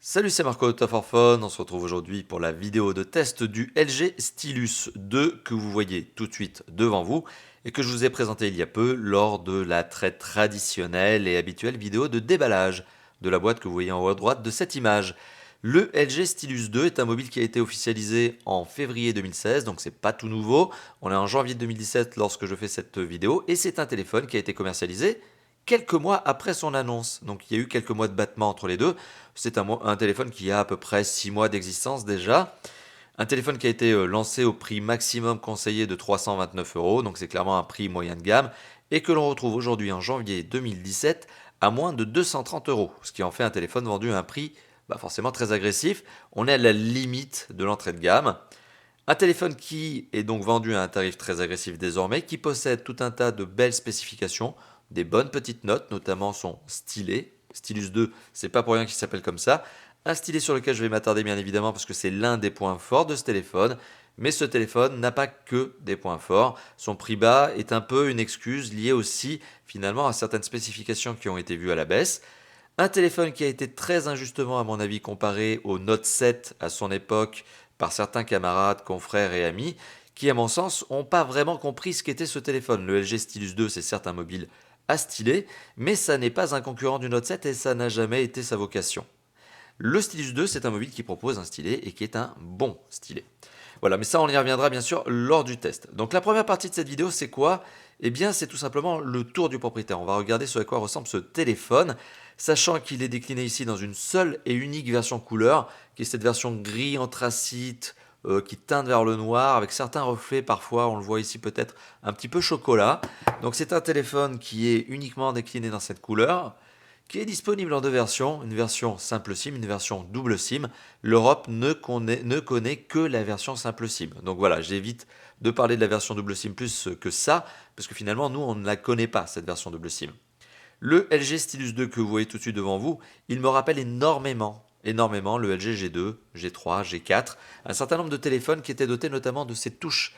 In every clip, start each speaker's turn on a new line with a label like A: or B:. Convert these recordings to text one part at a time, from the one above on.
A: Salut, c'est Marco de Top for Fun. On se retrouve aujourd'hui pour la vidéo de test du LG Stylus 2 que vous voyez tout de suite devant vous et que je vous ai présenté il y a peu lors de la très traditionnelle et habituelle vidéo de déballage de la boîte que vous voyez en haut à droite de cette image. Le LG Stylus 2 est un mobile qui a été officialisé en février 2016, donc c'est pas tout nouveau. On est en janvier 2017 lorsque je fais cette vidéo et c'est un téléphone qui a été commercialisé quelques mois après son annonce. Donc il y a eu quelques mois de battement entre les deux. C'est un téléphone qui a à peu près 6 mois d'existence déjà. Un téléphone qui a été lancé au prix maximum conseillé de 329 euros, donc c'est clairement un prix moyen de gamme, et que l'on retrouve aujourd'hui en janvier 2017 à moins de 230 euros, ce qui en fait un téléphone vendu à un prix forcément très agressif. On est à la limite de l'entrée de gamme. Un téléphone qui est donc vendu à un tarif très agressif désormais, qui possède tout un tas de belles spécifications, des bonnes petites notes, notamment son stylet. Stylus 2, c'est pas pour rien qu'il s'appelle comme ça. Un stylet sur lequel je vais m'attarder bien évidemment parce que c'est l'un des points forts de ce téléphone. Mais ce téléphone n'a pas que des points forts. Son prix bas est un peu une excuse liée aussi finalement à certaines spécifications qui ont été vues à la baisse. Un téléphone qui a été très injustement, à mon avis, comparé au Note 7 à son époque par certains camarades, confrères et amis, qui, à mon sens, n'ont pas vraiment compris ce qu'était ce téléphone. Le LG Stylus 2, c'est certes un mobile à stylet, mais ça n'est pas un concurrent du Note 7 et ça n'a jamais été sa vocation. Le Stylus 2, c'est un mobile qui propose un stylet et qui est un bon stylet. Voilà, mais ça on y reviendra bien sûr lors du test. Donc la première partie de cette vidéo, c'est quoi? Eh bien, c'est tout simplement le tour du propriétaire. On va regarder ce à quoi ressemble ce téléphone, sachant qu'il est décliné ici dans une seule et unique version couleur, qui est cette version gris anthracite, qui teinte vers le noir, avec certains reflets parfois, on le voit ici peut-être un petit peu chocolat. Donc c'est un téléphone qui est uniquement décliné dans cette couleur, qui est disponible en deux versions, une version simple SIM, une version double SIM. L'Europe ne connaît que la version simple SIM. Donc voilà, j'évite de parler de la version double SIM plus que ça, parce que finalement, nous, on ne la connaît pas, cette version double SIM. Le LG Stylus 2 que vous voyez tout de suite devant vous, il me rappelle énormément le LG G2, G3, G4, un certain nombre de téléphones qui étaient dotés notamment de ces touches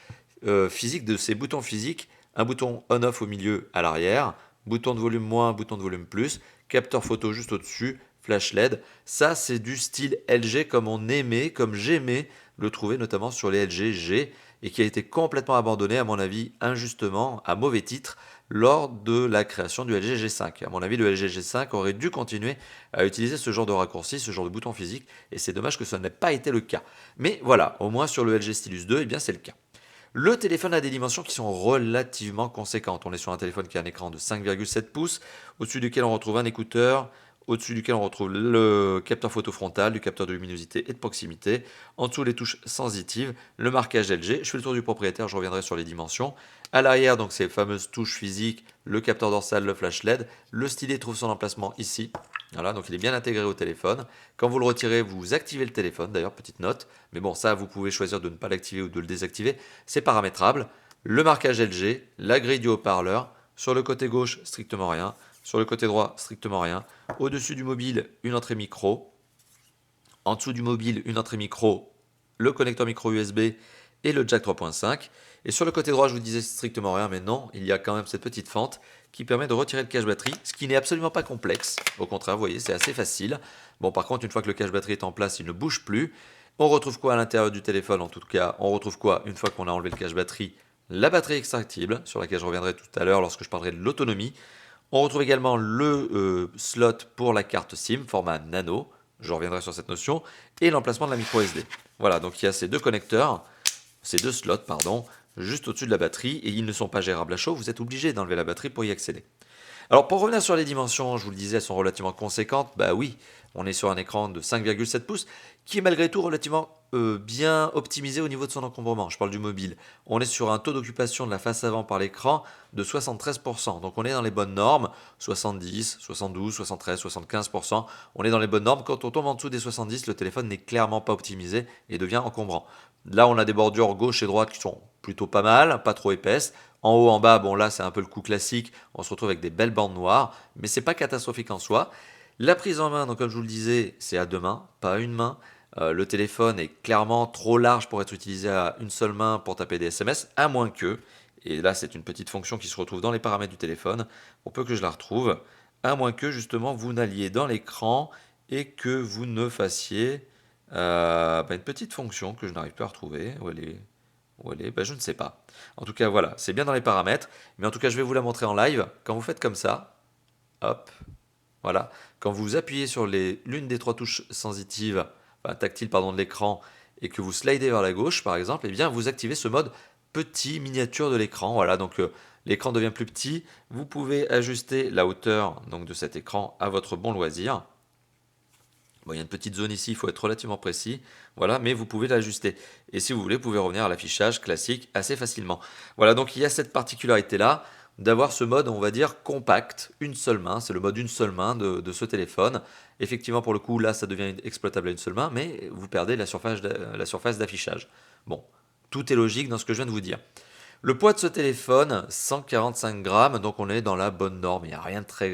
A: physiques, de ces boutons physiques, un bouton on-off au milieu à l'arrière, bouton de volume moins, bouton de volume plus, capteur photo juste au-dessus, flash LED. Ça, c'est du style LG comme on aimait, comme j'aimais le trouver notamment sur les LG G et qui a été complètement abandonné, à mon avis, injustement, à mauvais titre, lors de la création du LG G5. À mon avis, le LG G5 aurait dû continuer à utiliser ce genre de raccourci, ce genre de bouton physique, et c'est dommage que ça n'ait pas été le cas. Mais voilà, au moins sur le LG Stylus 2, eh bien c'est le cas. Le téléphone a des dimensions qui sont relativement conséquentes. On est sur un téléphone qui a un écran de 5,7 pouces, au-dessus duquel on retrouve un écouteur, au-dessus duquel on retrouve le capteur photo frontal, du capteur de luminosité et de proximité. En dessous, les touches sensitives, le marquage LG. Je fais le tour du propriétaire, je reviendrai sur les dimensions. À l'arrière, donc ces fameuses touches physiques, le capteur dorsal, le flash LED. Le stylet trouve son emplacement ici. Voilà, donc il est bien intégré au téléphone. Quand vous le retirez, vous activez le téléphone, d'ailleurs, petite note. Mais bon, ça, vous pouvez choisir de ne pas l'activer ou de le désactiver. C'est paramétrable. Le marquage LG, la grille du haut-parleur. Sur le côté gauche, strictement rien. Sur le côté droit, strictement rien. Au-dessus du mobile, une entrée micro. En dessous du mobile, une entrée micro, le connecteur micro USB et le jack 3.5. Et sur le côté droit, je vous disais strictement rien, mais non, il y a quand même cette petite fente qui permet de retirer le cache batterie, ce qui n'est absolument pas complexe. Au contraire, vous voyez, c'est assez facile. Bon, par contre, une fois que le cache batterie est en place, il ne bouge plus. On retrouve quoi à l'intérieur du téléphone? En tout cas, on retrouve quoi une fois qu'on a enlevé le cache batterie? La batterie extractible, sur laquelle je reviendrai tout à l'heure lorsque je parlerai de l'autonomie. On retrouve également le slot pour la carte SIM, format nano, je reviendrai sur cette notion, et l'emplacement de la micro SD. Voilà, donc il y a ces deux connecteurs, ces deux slots, pardon, juste au-dessus de la batterie, et ils ne sont pas gérables à chaud, vous êtes obligé d'enlever la batterie pour y accéder. Alors pour revenir sur les dimensions, je vous le disais, elles sont relativement conséquentes. Bah oui, on est sur un écran de 5,7 pouces qui est malgré tout relativement bien optimisé au niveau de son encombrement. Je parle du mobile. On est sur un taux d'occupation de la face avant par l'écran de 73%. Donc on est dans les bonnes normes, 70, 72, 73, 75%. On est dans les bonnes normes. Quand on tombe en dessous des 70, le téléphone n'est clairement pas optimisé et devient encombrant. Là, on a des bordures gauche et droite qui sont plutôt pas mal, pas trop épaisses. En haut, en bas, bon là c'est un peu le coup classique, on se retrouve avec des belles bandes noires, mais c'est pas catastrophique en soi. La prise en main, donc comme je vous le disais, c'est à deux mains, pas à une main. Le téléphone est clairement trop large pour être utilisé à une seule main pour taper des SMS, à moins que, et là c'est une petite fonction qui se retrouve dans les paramètres du téléphone, on peut que je la retrouve, à moins que justement vous n'alliez dans l'écran et que vous ne fassiez une petite fonction que je n'arrive plus à retrouver. Où elle est? Où elle est? Je ne sais pas. En tout cas, voilà, c'est bien dans les paramètres. Mais en tout cas, je vais vous la montrer en live. Quand vous faites comme ça, hop, voilà. Quand vous appuyez sur l'une des trois touches sensitives, tactiles pardon, de l'écran, et que vous slidez vers la gauche, par exemple, eh bien, vous activez ce mode petit miniature de l'écran. Voilà, donc l'écran devient plus petit. Vous pouvez ajuster la hauteur donc, de cet écran à votre bon loisir. Bon, il y a une petite zone ici, il faut être relativement précis, voilà, mais vous pouvez l'ajuster. Et si vous voulez, vous pouvez revenir à l'affichage classique assez facilement. Voilà, donc il y a cette particularité-là d'avoir ce mode, on va dire, compact, une seule main, c'est le mode une seule main de ce téléphone. Effectivement, pour le coup, là, ça devient exploitable à une seule main, mais vous perdez la surface d'affichage. Bon, tout est logique dans ce que je viens de vous dire. Le poids de ce téléphone, 145 grammes, donc on est dans la bonne norme, il n'y a rien de très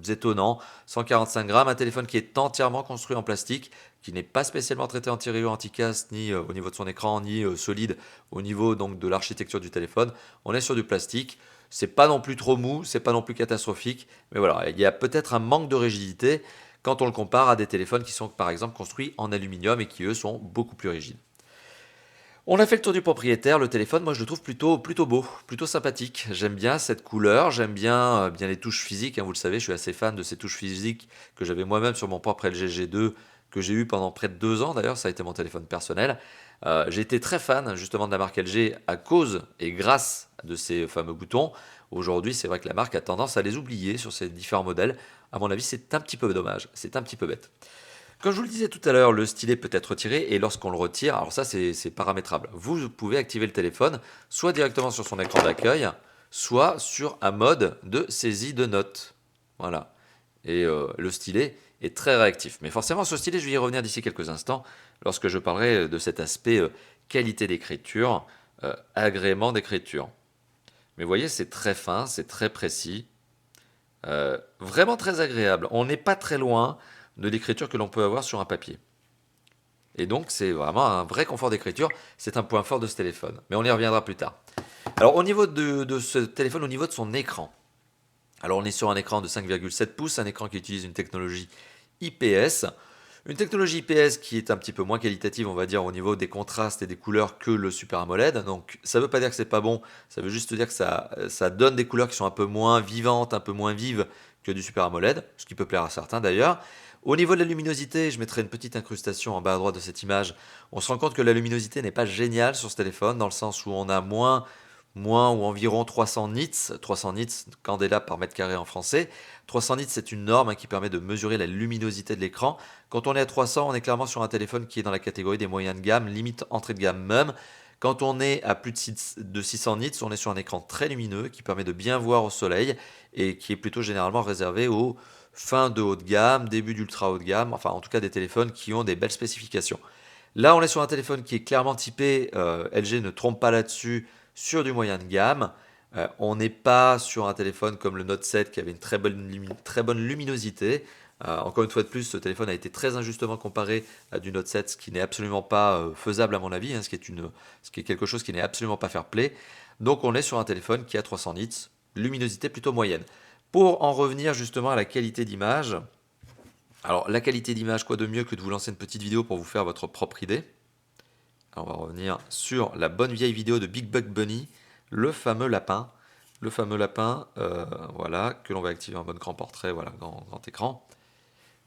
A: étonnant. 145 grammes, un téléphone qui est entièrement construit en plastique, qui n'est pas spécialement traité anti-rayures, anti-casse, ni au niveau de son écran, ni solide au niveau donc de l'architecture du téléphone. On est sur du plastique, c'est pas non plus trop mou, c'est pas non plus catastrophique, mais voilà, il y a peut-être un manque de rigidité quand on le compare à des téléphones qui sont par exemple construits en aluminium et qui eux sont beaucoup plus rigides. On a fait le tour du propriétaire, le téléphone, moi je le trouve plutôt beau, plutôt sympathique. J'aime bien cette couleur, j'aime bien les touches physiques, hein, vous le savez, je suis assez fan de ces touches physiques que j'avais moi-même sur mon propre LG G2, que j'ai eu pendant près de 2 ans d'ailleurs, ça a été mon téléphone personnel. J'ai été très fan justement de la marque LG à cause et grâce de ces fameux boutons. Aujourd'hui, c'est vrai que la marque a tendance à les oublier sur ses différents modèles. À mon avis, c'est un petit peu dommage, c'est un petit peu bête. Comme je vous le disais tout à l'heure, le stylet peut être retiré et lorsqu'on le retire, alors ça c'est paramétrable. Vous pouvez activer le téléphone soit directement sur son écran d'accueil, soit sur un mode de saisie de notes. Voilà. Et le stylet est très réactif. Mais forcément, ce stylet, je vais y revenir d'ici quelques instants lorsque je parlerai de cet aspect qualité d'écriture, agrément d'écriture. Mais vous voyez, c'est très fin, c'est très précis. Vraiment très agréable. On n'est pas très loin de l'écriture que l'on peut avoir sur un papier. Et donc, c'est vraiment un vrai confort d'écriture. C'est un point fort de ce téléphone. Mais on y reviendra plus tard. Alors, au niveau de ce téléphone, au niveau de son écran. Alors, on est sur un écran de 5,7 pouces, un écran qui utilise une technologie IPS. Une technologie IPS qui est un petit peu moins qualitative, on va dire, au niveau des contrastes et des couleurs que le Super AMOLED. Donc, ça ne veut pas dire que c'est pas bon, ça veut juste dire que ça donne des couleurs qui sont un peu moins vivantes, un peu moins vives que du Super AMOLED, ce qui peut plaire à certains d'ailleurs. Au niveau de la luminosité, je mettrai une petite incrustation en bas à droite de cette image. On se rend compte que la luminosité n'est pas géniale sur ce téléphone, dans le sens où on a moins ou environ 300 nits, 300 nits, candela par mètre carré en français. 300 nits, c'est une norme qui permet de mesurer la luminosité de l'écran. Quand on est à 300, on est clairement sur un téléphone qui est dans la catégorie des moyens de gamme, limite entrée de gamme même. Quand on est à plus de 600 nits, on est sur un écran très lumineux qui permet de bien voir au soleil et qui est plutôt généralement réservé aux fins de haut de gamme, début d'ultra haut de gamme, enfin en tout cas des téléphones qui ont des belles spécifications. Là, on est sur un téléphone qui est clairement typé, LG ne trompe pas là-dessus, sur du moyen de gamme. On n'est pas sur un téléphone comme le Note 7 qui avait une très bonne luminosité. Encore une fois de plus, ce téléphone a été très injustement comparé à du Note 7, ce qui n'est absolument pas faisable à mon avis, hein, ce qui est quelque chose qui n'est absolument pas fair play. Donc on est sur un téléphone qui a 300 nits, luminosité plutôt moyenne. Pour en revenir justement à la qualité d'image, alors la qualité d'image, quoi de mieux que de vous lancer une petite vidéo pour vous faire votre propre idée. Alors, on va revenir sur la bonne vieille vidéo de Big Bug Bunny, le fameux lapin. Le fameux lapin, voilà, que l'on va activer en mode grand portrait, voilà, grand écran.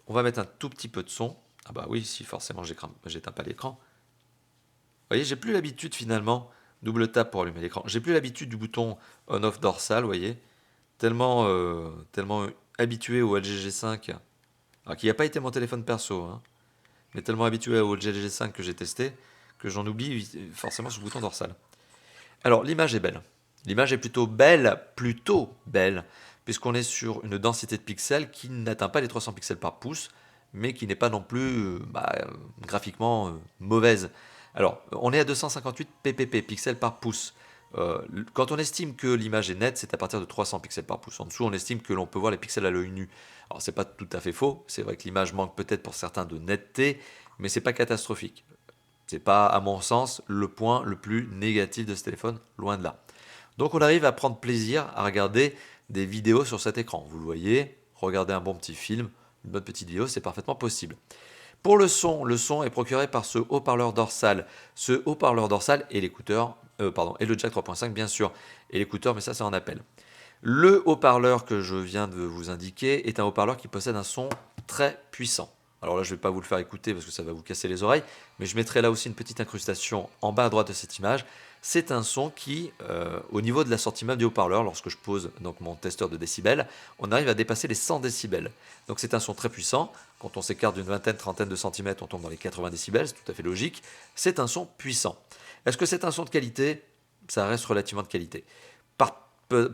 A: On va mettre un tout petit peu de son. Ah bah oui, si forcément j'éteins pas l'écran. Vous voyez, j'ai plus l'habitude finalement, double tap pour allumer l'écran. J'ai plus l'habitude du bouton on-off dorsal, vous voyez. Tellement habitué au LG G5, alors qui n'a pas été mon téléphone perso, hein, mais tellement habitué au LG G5 que j'ai testé, que j'en oublie forcément ce bouton dorsal. Alors l'image est belle. L'image est plutôt belle, puisqu'on est sur une densité de pixels qui n'atteint pas les 300 pixels par pouce, mais qui n'est pas non plus graphiquement mauvaise. Alors, on est à 258 ppp, pixels par pouce. Quand on estime que l'image est nette, c'est à partir de 300 pixels par pouce. En dessous, on estime que l'on peut voir les pixels à l'œil nu. Alors, c'est pas tout à fait faux. C'est vrai que l'image manque peut-être pour certains de netteté, mais c'est pas catastrophique. C'est pas, à mon sens, le point le plus négatif de ce téléphone, loin de là. Donc, on arrive à prendre plaisir à regarder des vidéos sur cet écran. Vous le voyez, regardez un bon petit film, une bonne petite vidéo, c'est parfaitement possible. Pour le son est procuré par ce haut-parleur dorsal. Ce haut-parleur dorsal et l'écouteur, et le jack 3.5 bien sûr, et l'écouteur, mais ça c'est en appel. Le haut-parleur que je viens de vous indiquer est un haut-parleur qui possède un son très puissant. Alors là, je ne vais pas vous le faire écouter parce que ça va vous casser les oreilles, mais je mettrai là aussi une petite incrustation en bas à droite de cette image. C'est un son qui, au niveau de la sortie même du haut-parleur, lorsque je pose donc mon testeur de décibels, on arrive à dépasser les 100 décibels. Donc c'est un son très puissant. Quand on s'écarte d'une vingtaine, trentaine de centimètres, on tombe dans les 80 décibels, c'est tout à fait logique. C'est un son puissant. Est-ce que c'est un son de qualité? Ça reste relativement de qualité.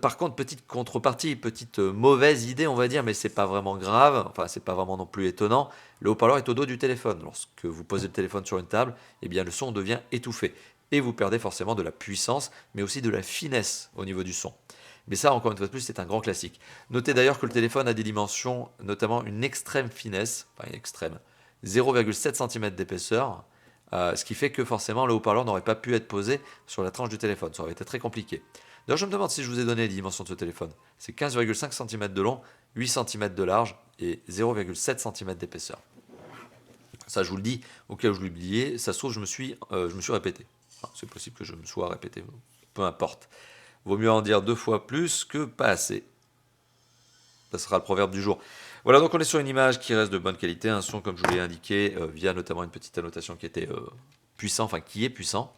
A: Par contre, petite contrepartie, petite mauvaise idée, on va dire, mais c'est pas vraiment grave, enfin c'est pas vraiment non plus étonnant. Le haut-parleur est au dos du téléphone. Lorsque vous posez le téléphone sur une table, eh bien le son devient étouffé. Et vous perdez forcément de la puissance, mais aussi de la finesse au niveau du son. Mais ça, encore une fois de plus, c'est un grand classique. Notez d'ailleurs que le téléphone a des dimensions, notamment une extrême finesse, enfin une extrême, 0,7 cm d'épaisseur, ce qui fait que forcément le haut-parleur n'aurait pas pu être posé sur la tranche du téléphone. Ça aurait été très compliqué. D'ailleurs, je me demande si je vous ai donné les dimensions de ce téléphone. C'est 15,5 cm de long, 8 cm de large et 0,7 cm d'épaisseur. Ça, je vous le dis, au cas où je l'oubliais, ça se trouve, je me suis répété. Enfin, c'est possible que je me sois répété, peu importe. Vaut mieux en dire 2 fois plus que pas assez. Ça sera le proverbe du jour. Voilà, donc on est sur une image qui reste de bonne qualité, un son comme je vous l'ai indiqué, via notamment une petite annotation qui était puissant, enfin qui est puissant.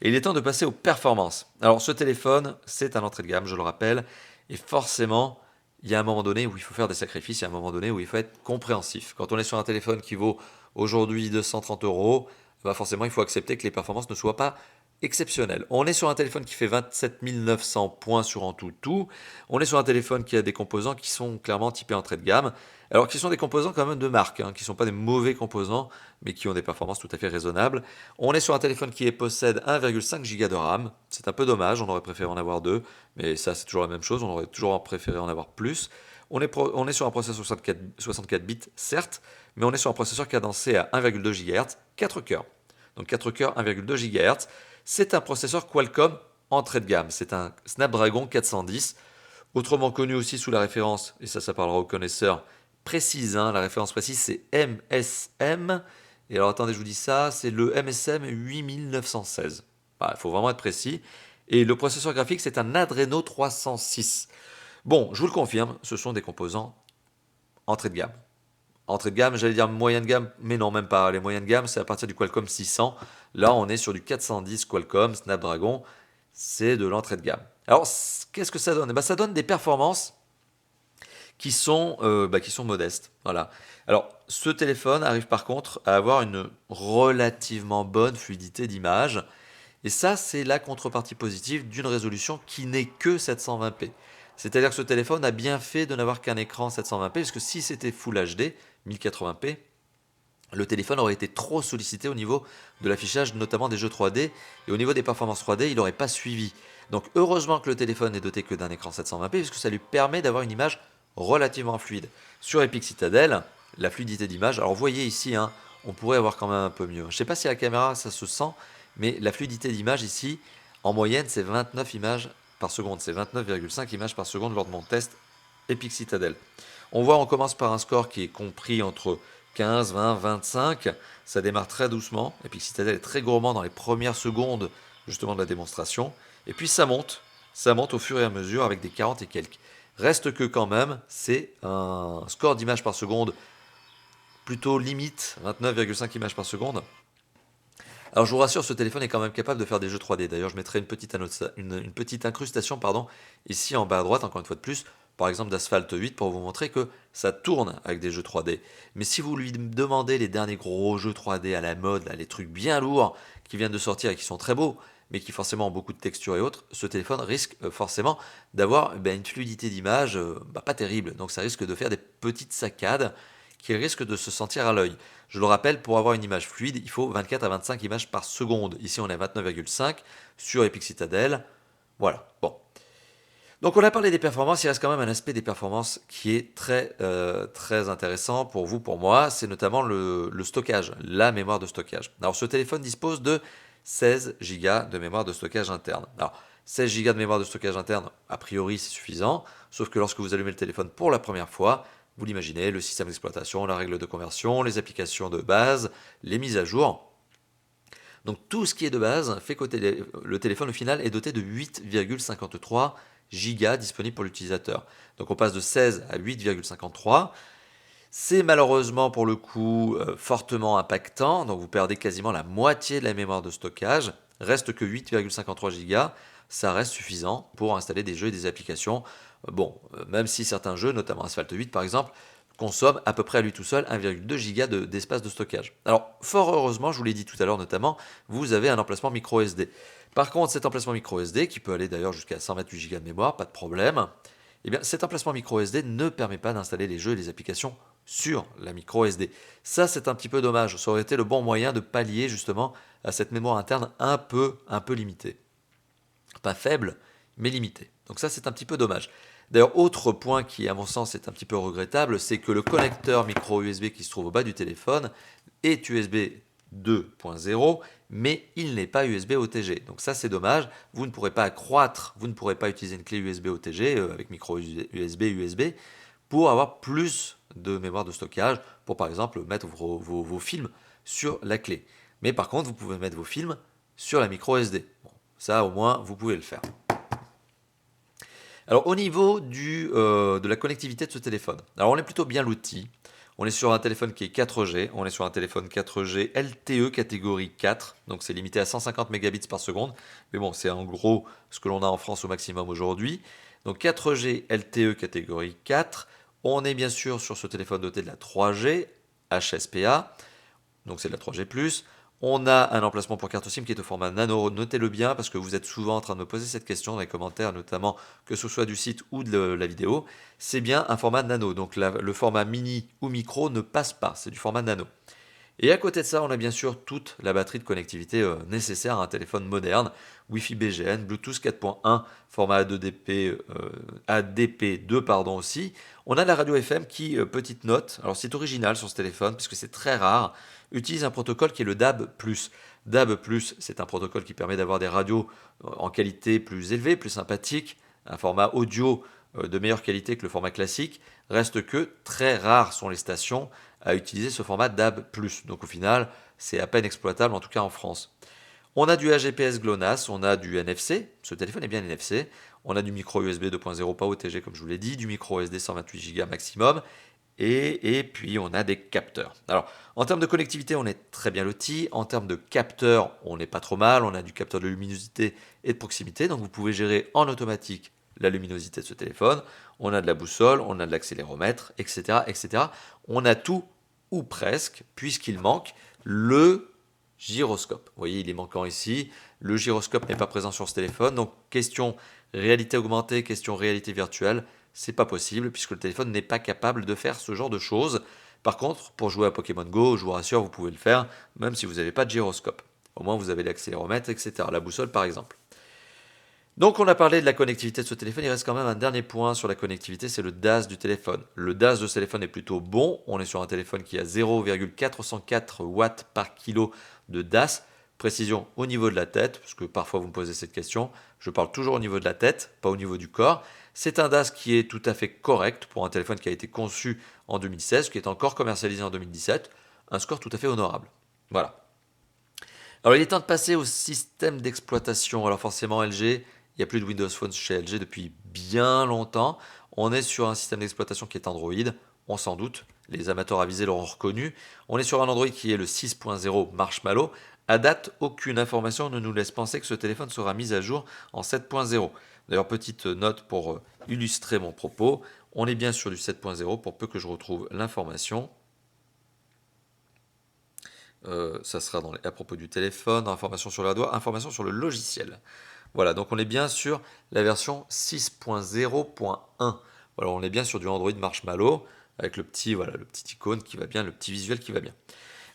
A: Et il est temps de passer aux performances. Alors ce téléphone, c'est un entrée de gamme, je le rappelle, et forcément, il y a un moment donné où il faut faire des sacrifices, il y a un moment donné où il faut être compréhensif. Quand on est sur un téléphone qui vaut aujourd'hui 230 euros, bah forcément il faut accepter que les performances ne soient pas exceptionnelles. On est sur un téléphone qui fait 27 900 points sur en tout. On est sur un téléphone qui a des composants qui sont clairement typés entrée de gamme. Alors qui sont des composants quand même de marque, qui ne sont pas des mauvais composants, mais qui ont des performances tout à fait raisonnables. On est sur un téléphone qui possède 1,5 Go de RAM. C'est un peu dommage, on aurait préféré en avoir 2, mais ça c'est toujours la même chose, on aurait toujours préféré en avoir plus. On est sur un processeur 64 bits, certes, mais on est sur un processeur cadencé à 1,2 GHz, 4 cœurs. Donc 4 cœurs, 1,2 GHz. C'est un processeur Qualcomm entrée de gamme. C'est un Snapdragon 410, autrement connu aussi sous la référence, et ça parlera aux connaisseurs, précise, la référence précise c'est MSM. Et alors attendez, je vous dis ça, c'est le MSM 8916. Il faut vraiment être précis. Et le processeur graphique, c'est un Adreno 306. Bon, je vous le confirme, ce sont des composants entrée de gamme. Entrée de gamme, j'allais dire moyenne gamme, mais non, même pas. Les moyennes gamme, c'est à partir du Qualcomm 600. Là, on est sur du 410 Qualcomm Snapdragon. C'est de l'entrée de gamme. Alors, qu'est-ce que ça donne? Ça donne des performances qui sont modestes. Voilà. Alors, ce téléphone arrive par contre à avoir une relativement bonne fluidité d'image. Et ça, c'est la contrepartie positive d'une résolution qui n'est que 720p. C'est-à-dire que ce téléphone a bien fait de n'avoir qu'un écran 720p, parce que si c'était Full HD, 1080p, le téléphone aurait été trop sollicité au niveau de l'affichage, notamment des jeux 3D, et au niveau des performances 3D, il n'aurait pas suivi. Donc heureusement que le téléphone n'est doté que d'un écran 720p, puisque ça lui permet d'avoir une image relativement fluide. Sur Epic Citadel, la fluidité d'image, alors vous voyez ici, on pourrait avoir quand même un peu mieux. Je ne sais pas si à la caméra ça se sent, mais la fluidité d'image ici, en moyenne, c'est 29 images par seconde. C'est 29,5 images par seconde lors de mon test Epic Citadel. On voit, on commence par un score qui est compris entre 15, 20, 25. Ça démarre très doucement. Epic Citadel est très gourmand dans les premières secondes justement de la démonstration. Et puis ça monte au fur et à mesure avec des 40 et quelques. Reste que quand même, c'est un score d'images par seconde plutôt limite, 29,5 images par seconde. Alors je vous rassure, ce téléphone est quand même capable de faire des jeux 3D. D'ailleurs, je mettrai une petite incrustation ici en bas à droite, encore une fois de plus, par exemple d'Asphalt 8, pour vous montrer que ça tourne avec des jeux 3D. Mais si vous lui demandez les derniers gros jeux 3D à la mode, les trucs bien lourds qui viennent de sortir et qui sont très beaux, mais qui forcément ont beaucoup de textures et autres, ce téléphone risque forcément d'avoir une fluidité d'image pas terrible. Donc ça risque de faire des petites saccades qui risquent de se sentir à l'œil. Je le rappelle, pour avoir une image fluide, il faut 24 à 25 images par seconde. Ici, on est à 29,5 sur Epic Citadel. Voilà, bon. Donc on a parlé des performances, il reste quand même un aspect des performances qui est très intéressant pour vous, pour moi, c'est notamment le stockage, la mémoire de stockage. Alors ce téléphone dispose de 16 Go de mémoire de stockage interne. Alors 16 Go de mémoire de stockage interne, a priori c'est suffisant, sauf que lorsque vous allumez le téléphone pour la première fois, vous l'imaginez, le système d'exploitation, la règle de conversion, les applications de base, les mises à jour. Donc tout ce qui est de base fait que le téléphone au final est doté de 8,53 gigas disponibles pour l'utilisateur. Donc on passe de 16 à 8,53. C'est malheureusement pour le coup fortement impactant, donc vous perdez quasiment la moitié de la mémoire de stockage. Reste que 8,53 gigas, ça reste suffisant pour installer des jeux et des applications. Même si certains jeux, notamment Asphalt 8 par exemple, consomme à peu près à lui tout seul 1,2 giga d'espace de stockage. Alors, fort heureusement, je vous l'ai dit tout à l'heure notamment, vous avez un emplacement micro SD. Par contre, cet emplacement micro SD, qui peut aller d'ailleurs jusqu'à 128 gigas de mémoire, pas de problème, eh bien, cet emplacement micro SD ne permet pas d'installer les jeux et les applications sur la micro SD. Ça, c'est un petit peu dommage. Ça aurait été le bon moyen de pallier justement à cette mémoire interne un peu limitée. Pas faible, mais limitée. Donc ça, c'est un petit peu dommage. D'ailleurs, autre point qui, à mon sens, est un petit peu regrettable, c'est que le connecteur micro USB qui se trouve au bas du téléphone est USB 2.0, mais il n'est pas USB OTG. Donc ça, c'est dommage. Vous ne pourrez pas accroître, vous ne pourrez pas utiliser une clé USB OTG avec micro USB pour avoir plus de mémoire de stockage, pour par exemple mettre vos films sur la clé. Mais par contre, vous pouvez mettre vos films sur la micro SD. Bon, ça, au moins, vous pouvez le faire. Alors au niveau de la connectivité de ce téléphone, alors on est plutôt bien loti. On est sur un téléphone qui est 4G, on est sur un téléphone 4G LTE catégorie 4, donc c'est limité à 150 mégabits par seconde, mais bon c'est en gros ce que l'on a en France au maximum aujourd'hui. Donc 4G LTE catégorie 4, on est bien sûr sur ce téléphone doté de la 3G HSPA, donc c'est de la 3G+. On a un emplacement pour carte SIM qui est au format nano, notez-le bien parce que vous êtes souvent en train de me poser cette question dans les commentaires, notamment que ce soit du site ou de la vidéo. C'est bien un format nano, donc le format mini ou micro ne passe pas, c'est du format nano. Et à côté de ça, on a bien sûr toute la batterie de connectivité nécessaire à un téléphone moderne, Wi-Fi BGN, Bluetooth 4.1, format ADP, ADP2 pardon aussi. On a la radio FM qui, petite note, alors c'est original sur ce téléphone puisque c'est très rare, utilise un protocole qui est le DAB+. DAB+, c'est un protocole qui permet d'avoir des radios en qualité plus élevée, plus sympathique, un format audio de meilleure qualité que le format classique. Reste que très rares sont les stations à utiliser ce format DAB+. Donc au final, c'est à peine exploitable, en tout cas en France. On a du AGPS GLONASS, on a du NFC, ce téléphone est bien NFC, on a du micro USB 2.0 pas OTG comme je vous l'ai dit, du micro SD 128 Go maximum, et puis on a des capteurs. Alors en termes de connectivité on est très bien loti, en termes de capteurs on n'est pas trop mal, on a du capteur de luminosité et de proximité, donc vous pouvez gérer en automatique la luminosité de ce téléphone, on a de la boussole, on a de l'accéléromètre, etc., etc. On a tout, ou presque, puisqu'il manque le gyroscope. Vous voyez, il est manquant ici. Le gyroscope n'est pas présent sur ce téléphone. Donc, question réalité augmentée, question réalité virtuelle, c'est pas possible, puisque le téléphone n'est pas capable de faire ce genre de choses. Par contre, pour jouer à Pokémon Go, je vous rassure, vous pouvez le faire, même si vous n'avez pas de gyroscope. Au moins, vous avez l'accéléromètre, etc. La boussole, par exemple. Donc on a parlé de la connectivité de ce téléphone, il reste quand même un dernier point sur la connectivité, c'est le DAS du téléphone. Le DAS de ce téléphone est plutôt bon, on est sur un téléphone qui a 0,404 watts par kilo de DAS. Précision au niveau de la tête, parce que parfois vous me posez cette question, je parle toujours au niveau de la tête, pas au niveau du corps. C'est un DAS qui est tout à fait correct pour un téléphone qui a été conçu en 2016, qui est encore commercialisé en 2017, un score tout à fait honorable. Voilà. Alors il est temps de passer au système d'exploitation. Alors forcément LG, il n'y a plus de Windows Phone chez LG depuis bien longtemps. On est sur un système d'exploitation qui est Android, on s'en doute, les amateurs avisés l'auront reconnu. On est sur un Android qui est le 6.0 Marshmallow. À date, aucune information ne nous laisse penser que ce téléphone sera mis à jour en 7.0. D'ailleurs, petite note pour illustrer mon propos, on est bien sur du 7.0 pour peu que je retrouve l'information. Ça sera à propos du téléphone, information sur l'hardware, information sur le logiciel. Voilà, donc on est bien sur la version 6.0.1. Voilà, on est bien sur du Android Marshmallow avec le petit icône qui va bien, le petit visuel qui va bien.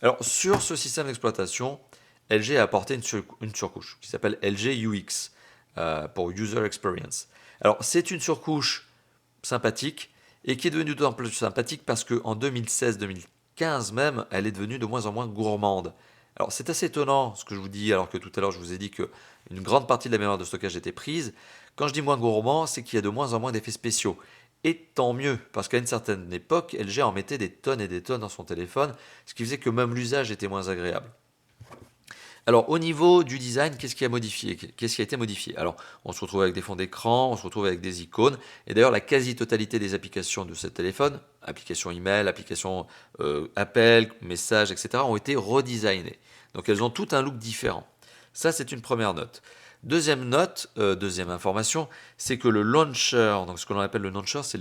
A: Alors sur ce système d'exploitation, LG a apporté une surcouche qui s'appelle LG UX pour User Experience. Alors c'est une surcouche sympathique et qui est devenue d'autant plus sympathique parce qu'en 2016-2015 même, elle est devenue de moins en moins gourmande. Alors c'est assez étonnant ce que je vous dis, alors que tout à l'heure je vous ai dit qu'une grande partie de la mémoire de stockage était prise. Quand je dis moins gourmand, c'est qu'il y a de moins en moins d'effets spéciaux. Et tant mieux, parce qu'à une certaine époque, LG en mettait des tonnes et des tonnes dans son téléphone, ce qui faisait que même l'usage était moins agréable. Alors au niveau du design, qu'est-ce qui a modifié? Qu'est-ce qui a été modifié? Alors on se retrouve avec des fonds d'écran, on se retrouve avec des icônes, et d'ailleurs la quasi-totalité des applications de ce téléphone, applications email, applications appels, messages, etc., ont été redesignées. Donc elles ont tout un look différent. Ça c'est une première note. Deuxième note, deuxième information, c'est que le launcher, donc ce que l'on appelle le launcher, c'est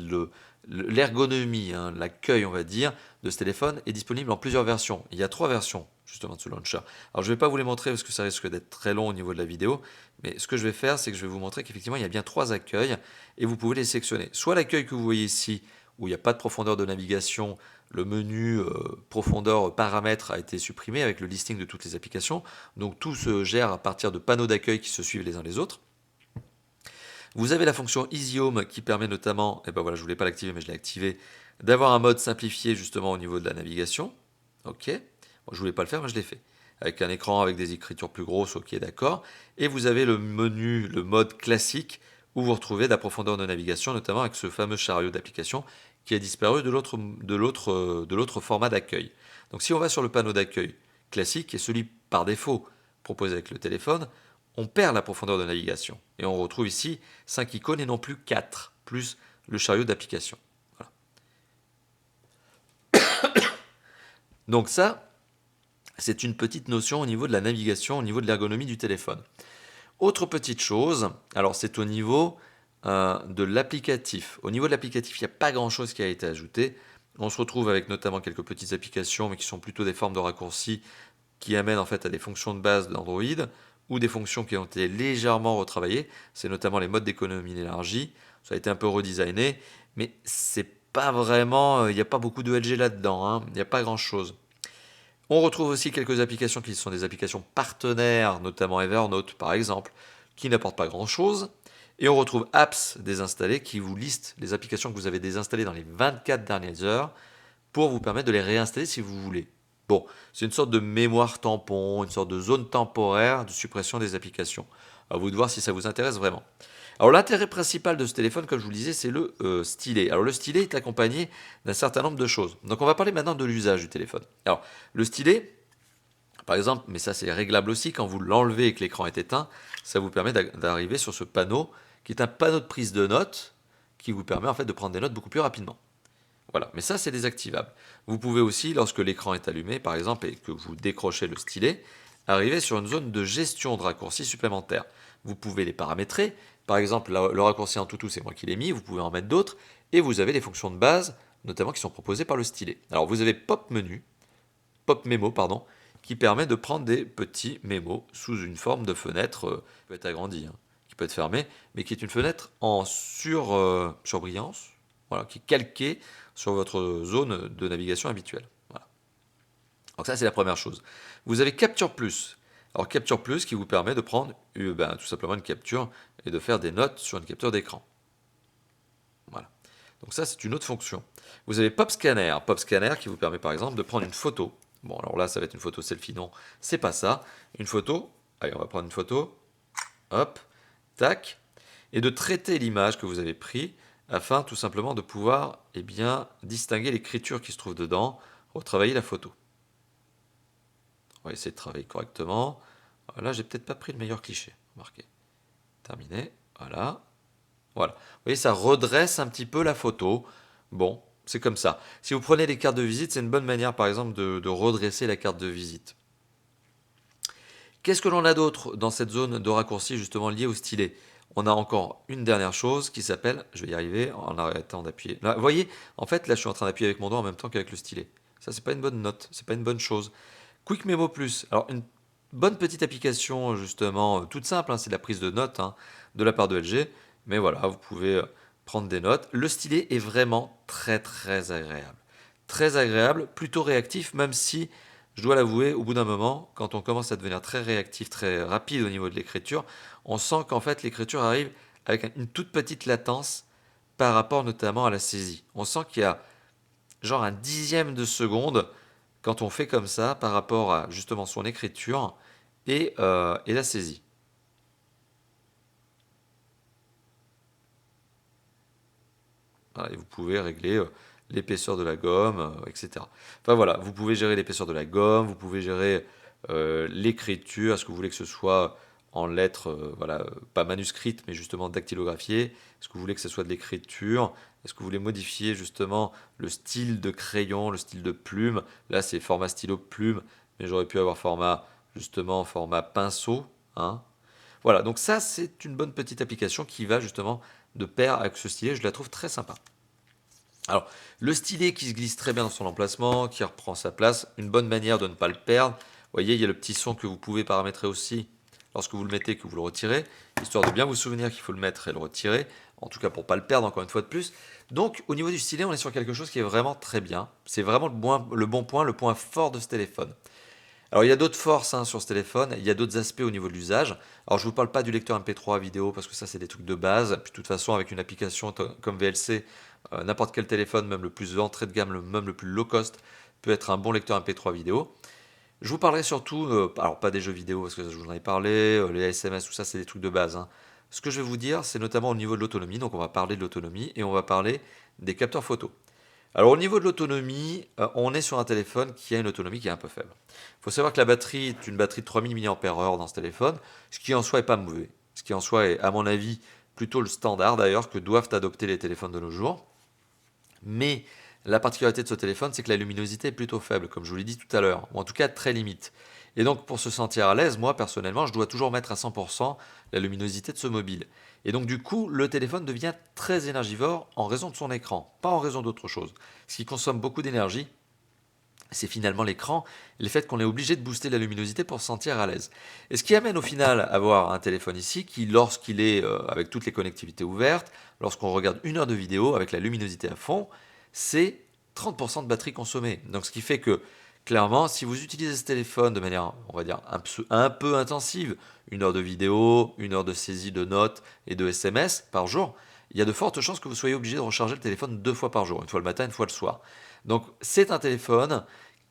A: l'ergonomie, hein, l'accueil on va dire, de ce téléphone est disponible en plusieurs versions. Il y a 3 versions justement de ce launcher. Alors je ne vais pas vous les montrer parce que ça risque d'être très long au niveau de la vidéo, mais ce que je vais faire, c'est que je vais vous montrer qu'effectivement il y a bien 3 accueils et vous pouvez les sélectionner. Soit l'accueil que vous voyez ici, où il n'y a pas de profondeur de navigation, le menu profondeur paramètres a été supprimé avec le listing de toutes les applications, donc tout se gère à partir de panneaux d'accueil qui se suivent les uns les autres. Vous avez la fonction Easy Home qui permet notamment, et ben voilà, je voulais pas l'activer mais je l'ai activé, d'avoir un mode simplifié justement au niveau de la navigation. Ok, bon, je voulais pas le faire mais je l'ai fait. Avec un écran avec des écritures plus grosses, ok d'accord. Et vous avez le menu, le mode classique où vous retrouvez de la profondeur de navigation, notamment avec ce fameux chariot d'application qui a disparu de l'autre format d'accueil. Donc si on va sur le panneau d'accueil classique, qui est celui par défaut proposé avec le téléphone, on perd la profondeur de navigation. Et on retrouve ici 5 icônes et non plus 4, plus le chariot d'application. Voilà. Donc ça, c'est une petite notion au niveau de la navigation, au niveau de l'ergonomie du téléphone. Autre petite chose, alors c'est au niveau de l'applicatif. Au niveau de l'applicatif, il n'y a pas grand-chose qui a été ajouté. On se retrouve avec notamment quelques petites applications, mais qui sont plutôt des formes de raccourcis qui amènent en fait à des fonctions de base d'Android ou des fonctions qui ont été légèrement retravaillées. C'est notamment les modes d'économie élargie. Ça a été un peu redesigné, mais c'est pas vraiment, il n'y a pas beaucoup de LG là-dedans. Hein. Il n'y a pas grand-chose. On retrouve aussi quelques applications qui sont des applications partenaires, notamment Evernote par exemple, qui n'apportent pas grand-chose. Et on retrouve Apps désinstallées qui vous listent les applications que vous avez désinstallées dans les 24 dernières heures pour vous permettre de les réinstaller si vous voulez. Bon, c'est une sorte de mémoire tampon, une sorte de zone temporaire de suppression des applications. À vous de voir si ça vous intéresse vraiment. Alors l'intérêt principal de ce téléphone, comme je vous le disais, c'est le stylet. Alors le stylet est accompagné d'un certain nombre de choses. Donc on va parler maintenant de l'usage du téléphone. Alors le stylet, par exemple, mais ça c'est réglable aussi, quand vous l'enlevez et que l'écran est éteint, ça vous permet d'arriver sur ce panneau qui est un panneau de prise de notes qui vous permet en fait de prendre des notes beaucoup plus rapidement. Voilà, mais ça c'est désactivable. Vous pouvez aussi, lorsque l'écran est allumé par exemple et que vous décrochez le stylet, arriver sur une zone de gestion de raccourcis supplémentaires. Vous pouvez les paramétrer, par exemple le raccourci en toutou c'est moi qui l'ai mis, vous pouvez en mettre d'autres, et vous avez les fonctions de base, notamment qui sont proposées par le stylet. Alors vous avez Pop Memo, pardon, qui permet de prendre des petits mémos sous une forme de fenêtre, qui peut être agrandie, hein, qui peut être fermée, mais qui est une fenêtre en surbrillance, voilà, qui est calquée sur votre zone de navigation habituelle. Voilà. Donc ça c'est la première chose. Vous avez Capture Plus. Alors Capture Plus qui vous permet de prendre tout simplement une capture et de faire des notes sur une capture d'écran. Voilà. Donc ça c'est une autre fonction. Vous avez Pop Scanner. Pop Scanner qui vous permet par exemple de prendre une photo. Bon alors là ça va être une photo selfie, non, c'est pas ça. Une photo, allez on va prendre une photo, hop, tac, et de traiter l'image que vous avez prise afin tout simplement de pouvoir distinguer l'écriture qui se trouve dedans, retravailler la photo. On va essayer de travailler correctement. Là, j'ai peut-être pas pris le meilleur cliché. Remarquez. Terminé. Voilà. Voilà. Vous voyez, ça redresse un petit peu la photo. Bon, c'est comme ça. Si vous prenez les cartes de visite, c'est une bonne manière, par exemple, de redresser la carte de visite. Qu'est-ce que l'on a d'autre dans cette zone de raccourci, justement, liée au stylet? On a encore une dernière chose qui s'appelle, je vais y arriver en arrêtant d'appuyer. Là, vous voyez, en fait, là, je suis en train d'appuyer avec mon doigt en même temps qu'avec le stylet. Ça, c'est pas une bonne note, c'est pas une bonne chose. Quick Memo Plus. Alors, une bonne petite application, justement, toute simple, hein, c'est de la prise de notes hein, de la part de LG. Mais voilà, vous pouvez prendre des notes. Le stylet est vraiment très très agréable. Très agréable, plutôt réactif, même si, je dois l'avouer, au bout d'un moment, quand on commence à devenir très réactif, très rapide au niveau de l'écriture, on sent qu'en fait l'écriture arrive avec une toute petite latence par rapport notamment à la saisie. On sent qu'il y a genre un dixième de seconde quand on fait comme ça par rapport à justement son écriture et la saisie. Voilà, et vous pouvez régler l'épaisseur de la gomme, etc. Enfin voilà, vous pouvez gérer l'épaisseur de la gomme, vous pouvez gérer l'écriture, est-ce que vous voulez que ce soit en lettres, voilà, pas manuscrites, mais justement dactylographiées, est-ce que vous voulez que ce soit de l'écriture, est-ce que vous voulez modifier justement le style de crayon, le style de plume, là c'est format stylo plume, mais j'aurais pu avoir format, justement, format pinceau, hein. Voilà, donc ça c'est une bonne petite application qui va justement de pair avec ce stylet, je la trouve très sympa. Alors, le stylet qui se glisse très bien dans son emplacement, qui reprend sa place, une bonne manière de ne pas le perdre. Vous voyez, il y a le petit son que vous pouvez paramétrer aussi lorsque vous le mettez et que vous le retirez, histoire de bien vous souvenir qu'il faut le mettre et le retirer, en tout cas pour ne pas le perdre encore une fois de plus. Donc, au niveau du stylet, on est sur quelque chose qui est vraiment très bien. C'est vraiment le bon point, le point fort de ce téléphone. Alors il y a d'autres forces hein, sur ce téléphone, il y a d'autres aspects au niveau de l'usage. Alors je ne vous parle pas du lecteur MP3 vidéo parce que ça c'est des trucs de base. Puis de toute façon avec une application comme VLC, n'importe quel téléphone, même le plus entrée de gamme, même le plus low cost, peut être un bon lecteur MP3 vidéo. Je vous parlerai surtout, alors pas des jeux vidéo parce que je vous en ai parlé, les SMS, tout ça c'est des trucs de base, hein. Ce que je vais vous dire c'est notamment au niveau de l'autonomie, donc on va parler de l'autonomie et on va parler des capteurs photo. Alors au niveau de l'autonomie, on est sur un téléphone qui a une autonomie qui est un peu faible. Il faut savoir que la batterie est une batterie de 3000 mAh dans ce téléphone, ce qui en soi n'est pas mauvais. Ce qui en soi est, à mon avis, plutôt le standard d'ailleurs que doivent adopter les téléphones de nos jours. Mais la particularité de ce téléphone, c'est que la luminosité est plutôt faible, comme je vous l'ai dit tout à l'heure, ou en tout cas très limite. Et donc pour se sentir à l'aise, moi personnellement, je dois toujours mettre à 100% la luminosité de ce mobile. Et donc du coup, le téléphone devient très énergivore en raison de son écran, pas en raison d'autre chose. Ce qui consomme beaucoup d'énergie, c'est finalement l'écran, et le fait qu'on est obligé de booster la luminosité pour se sentir à l'aise. Et ce qui amène au final à avoir un téléphone ici qui, lorsqu'il est avec toutes les connectivités ouvertes, lorsqu'on regarde 1 heure de vidéo avec la luminosité à fond, c'est 30% de batterie consommée. Donc ce qui fait que, clairement, si vous utilisez ce téléphone de manière, on va dire, un peu intensive, 1 heure de vidéo, 1 heure de saisie de notes et de SMS par jour, il y a de fortes chances que vous soyez obligé de recharger le téléphone 2 fois par jour, une fois le matin, une fois le soir. Donc c'est un téléphone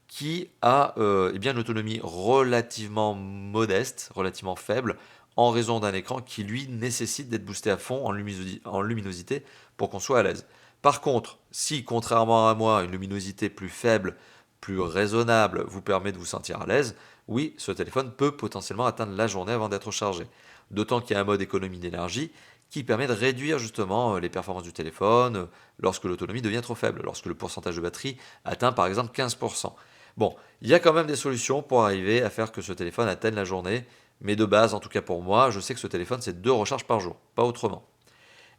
A: qui a eh bien, une autonomie relativement modeste, relativement faible, en raison d'un écran qui lui nécessite d'être boosté à fond en luminosité pour qu'on soit à l'aise. Par contre, si contrairement à moi, une luminosité plus faible, plus raisonnable vous permet de vous sentir à l'aise, oui, ce téléphone peut potentiellement atteindre la journée avant d'être chargé. D'autant qu'il y a un mode économie d'énergie qui permet de réduire justement les performances du téléphone lorsque l'autonomie devient trop faible, lorsque le pourcentage de batterie atteint par exemple 15%. Bon, il y a quand même des solutions pour arriver à faire que ce téléphone atteigne la journée, mais de base, en tout cas pour moi, je sais que ce téléphone c'est 2 recharges par jour, pas autrement.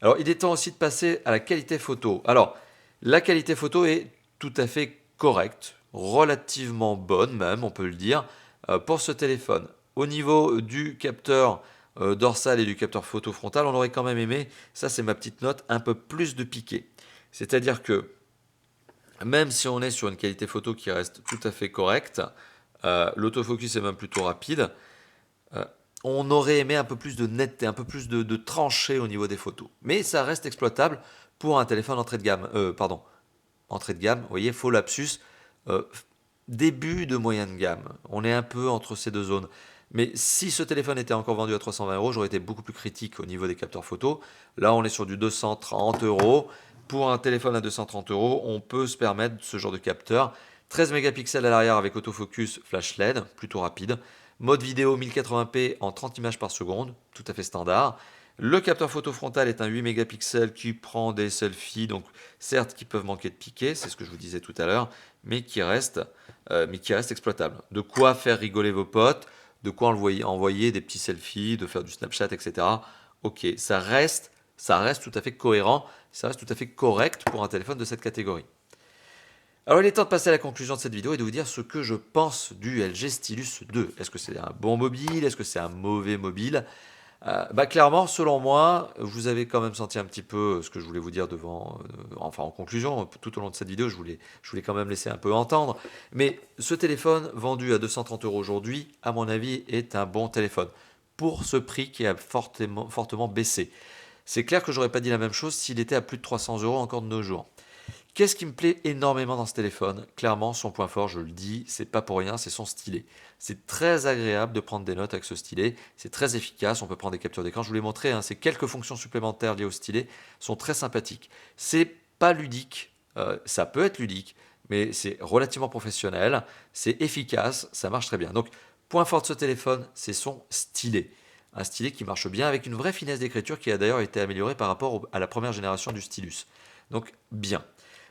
A: Alors il est temps aussi de passer à la qualité photo. Alors la qualité photo est tout à fait correcte, relativement bonne même, on peut le dire, pour ce téléphone. Au niveau du capteur dorsal et du capteur photo frontal, on aurait quand même aimé, ça c'est ma petite note, un peu plus de piqué. C'est-à-dire que même si on est sur une qualité photo qui reste tout à fait correcte, l'autofocus est même plutôt rapide, euh, on aurait aimé un peu plus de netteté, un peu plus de tranchée au niveau des photos. Mais ça reste exploitable pour un téléphone entrée de gamme. Entrée de gamme, vous voyez, faux lapsus, euh, début de moyenne gamme. On est un peu entre ces deux zones. Mais si ce téléphone était encore vendu à 320 euros, j'aurais été beaucoup plus critique au niveau des capteurs photo. Là, on est sur du 230 euros. Pour un téléphone à 230 euros, on peut se permettre ce genre de capteur. 13 mégapixels à l'arrière avec autofocus flash LED, plutôt rapide. Mode vidéo 1080p en 30 images par seconde, tout à fait standard. Le capteur photo frontal est un 8 mégapixels qui prend des selfies, donc certes qui peuvent manquer de piqué, c'est ce que je vous disais tout à l'heure, mais qui reste exploitable. De quoi faire rigoler vos potes, de quoi envoyer des petits selfies, de faire du Snapchat, etc. Ok, ça reste tout à fait cohérent, ça reste tout à fait correct pour un téléphone de cette catégorie. Alors il est temps de passer à la conclusion de cette vidéo et de vous dire ce que je pense du LG Stylus 2. Est-ce que c'est un bon mobile? Est-ce que c'est un mauvais mobile? Clairement, selon moi, vous avez quand même senti un petit peu ce que je voulais vous dire enfin en conclusion, tout au long de cette vidéo, je voulais quand même laisser un peu entendre. Mais ce téléphone vendu à 230 euros aujourd'hui, à mon avis, est un bon téléphone pour ce prix qui a fortement baissé. C'est clair que j'aurais pas dit la même chose s'il était à plus de 300 euros encore de nos jours. Qu'est-ce qui me plaît énormément dans ce téléphone? Clairement, son point fort, je le dis, c'est pas pour rien, c'est son stylet. C'est très agréable de prendre des notes avec ce stylet, c'est très efficace, on peut prendre des captures d'écran. Je vous l'ai montré, hein, ces quelques fonctions supplémentaires liées au stylet sont très sympathiques. C'est pas ludique. Ça peut être ludique, mais c'est relativement professionnel, c'est efficace, ça marche très bien. Donc, point fort de ce téléphone, c'est son stylet. Un stylet qui marche bien avec une vraie finesse d'écriture qui a d'ailleurs été améliorée par rapport à la première génération du stylus. Donc, bien.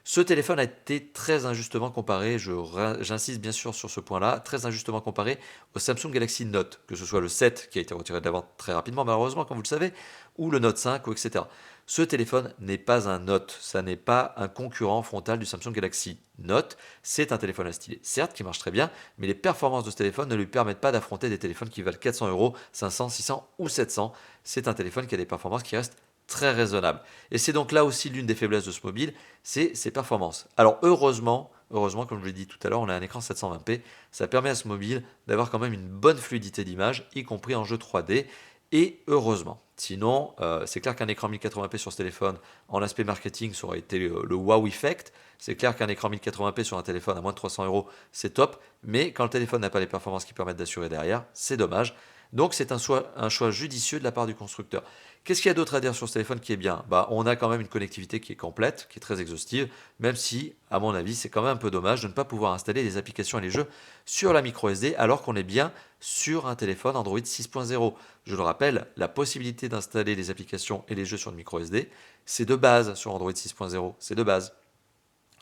A: Ce téléphone a été très injustement comparé, j'insiste bien sûr sur ce point-là, très injustement comparé au Samsung Galaxy Note, que ce soit le 7 qui a été retiré de la vente très rapidement malheureusement comme vous le savez, ou le Note 5, ou etc. Ce téléphone n'est pas un Note, ça n'est pas un concurrent frontal du Samsung Galaxy Note, c'est un téléphone à stylet, certes qui marche très bien, mais les performances de ce téléphone ne lui permettent pas d'affronter des téléphones qui valent 400 euros, 500, 600 ou 700. C'est un téléphone qui a des performances qui restent très raisonnable. Et c'est donc là aussi l'une des faiblesses de ce mobile, c'est ses performances. Alors heureusement, comme je l'ai dit tout à l'heure, on a un écran 720p, ça permet à ce mobile d'avoir quand même une bonne fluidité d'image, y compris en jeu 3D, et heureusement. Sinon, c'est clair qu'un écran 1080p sur ce téléphone, en aspect marketing, ça aurait été le wow effect. C'est clair qu'un écran 1080p sur un téléphone à moins de 300 euros, c'est top, mais quand le téléphone n'a pas les performances qui permettent d'assurer derrière, c'est dommage. Donc c'est un choix judicieux de la part du constructeur. Qu'est-ce qu'il y a d'autre à dire sur ce téléphone qui est bien? On a quand même une connectivité qui est complète, qui est très exhaustive, même si, à mon avis, c'est quand même un peu dommage de ne pas pouvoir installer les applications et les jeux sur la micro SD alors qu'on est bien sur un téléphone Android 6.0. Je le rappelle, la possibilité d'installer les applications et les jeux sur une micro SD, c'est de base sur Android 6.0, c'est de base.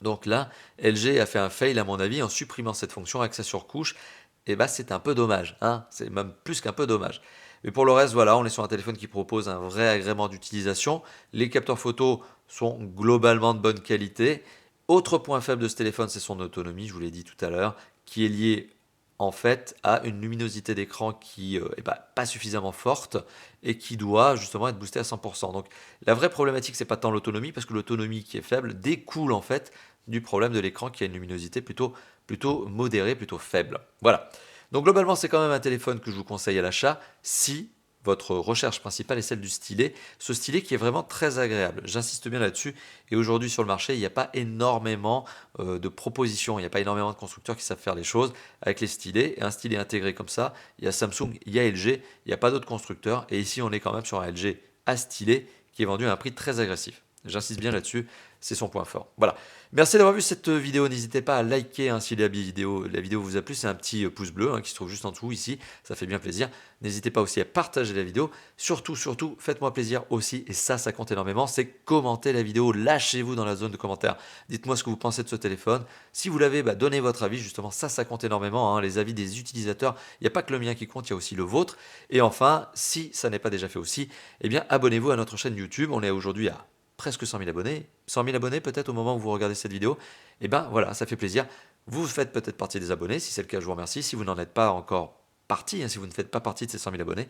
A: Donc là, LG a fait un fail à mon avis en supprimant cette fonction accès sur couche. Et bah c'est un peu dommage, hein, c'est même plus qu'un peu dommage. Mais pour le reste, voilà, on est sur un téléphone qui propose un vrai agrément d'utilisation. Les capteurs photo sont globalement de bonne qualité. Autre point faible de ce téléphone, c'est son autonomie, je vous l'ai dit tout à l'heure, qui est liée en fait à une luminosité d'écran qui est pas suffisamment forte et qui doit justement être boostée à 100%. Donc la vraie problématique, c'est pas tant l'autonomie, parce que l'autonomie qui est faible découle en fait du problème de l'écran qui a une luminosité plutôt modérée, plutôt faible. Voilà. Donc globalement, c'est quand même un téléphone que je vous conseille à l'achat si votre recherche principale est celle du stylet. Ce stylet qui est vraiment très agréable. J'insiste bien là-dessus. Et aujourd'hui sur le marché, il n'y a pas énormément de propositions. Il n'y a pas énormément de constructeurs qui savent faire les choses avec les stylets. Et un stylet intégré comme ça, il y a Samsung, il y a LG, il n'y a pas d'autres constructeurs. Et ici, on est quand même sur un LG à stylet qui est vendu à un prix très agressif. J'insiste bien là-dessus, c'est son point fort. Voilà. Merci d'avoir vu cette vidéo. N'hésitez pas à liker si la vidéo vous a plu. C'est un petit pouce bleu qui se trouve juste en dessous ici. Ça fait bien plaisir. N'hésitez pas aussi à partager la vidéo. Surtout, faites-moi plaisir aussi. Et ça compte énormément. C'est commenter la vidéo. Lâchez-vous dans la zone de commentaires. Dites-moi ce que vous pensez de ce téléphone. Si vous l'avez, donnez votre avis. Justement, ça compte énormément. Les avis des utilisateurs. Il n'y a pas que le mien qui compte, il y a aussi le vôtre. Et enfin, si ça n'est pas déjà fait aussi, eh bien, abonnez-vous à notre chaîne YouTube. On est aujourd'hui à presque 100 000 abonnés, 100 000 abonnés peut-être au moment où vous regardez cette vidéo, et voilà, ça fait plaisir. Vous faites peut-être partie des abonnés, si c'est le cas, je vous remercie. Si vous n'en êtes pas encore partie, si vous ne faites pas partie de ces 100 000 abonnés,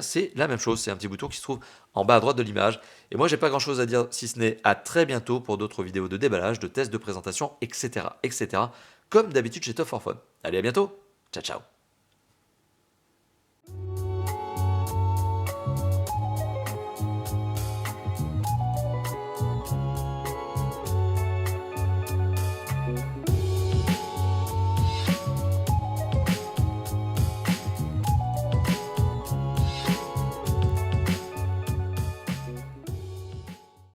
A: c'est la même chose, c'est un petit bouton qui se trouve en bas à droite de l'image. Et moi, j'ai pas grand-chose à dire si ce n'est à très bientôt pour d'autres vidéos de déballage, de tests, de présentation, etc., etc. Comme d'habitude chez Top 4 Phone. Allez, à bientôt, ciao ciao.